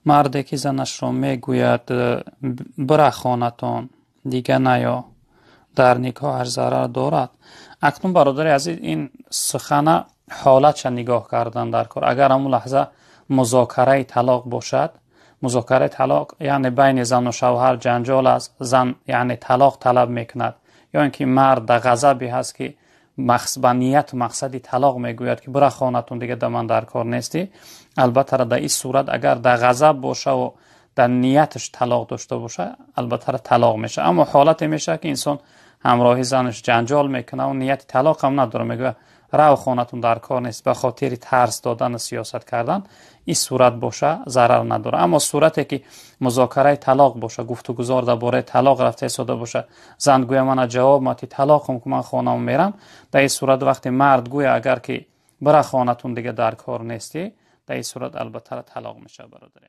مرده که زنش را میگوید برا خانتان دیگه نیا، در نکاحش ضرر دارد. اکنون برادر عزیز این سخن حالتش نگاه کردن در کار. اگر همون لحظه مذاکره طلاق باشد، مذاکره طلاق یعنی بین زن و شوهر جنجال است، زن یعنی طلاق طلب میکند، یا اینکه مرد در غضبی هست که به نیت و مقصدی طلاق میگوید که برا خانتون دیگه من در کار نیستی، البته در این صورت اگر در غضب باشه و در نیتش طلاق داشته باشه البته طلاق میشه. اما حالت میشه که انسان همراهی زنش جنجال میکنه و نیت طلاق هم نداره، میگه رو خانتون در کار نیست، به خاطر ترس دادن سیاست کردن، این صورت باشه ضرر نداره. اما صورتی که مذاکره طلاق باشه، گفتگو درباره طلاق رفته ایستاده باشه، زن گویا من جواب ماتی طلاقم که من خانم میرم، در این صورت وقتی مرد گویا اگر که برا خانتون دیگه در کار نیستی، در این صورت البته طلاق میشه برادر.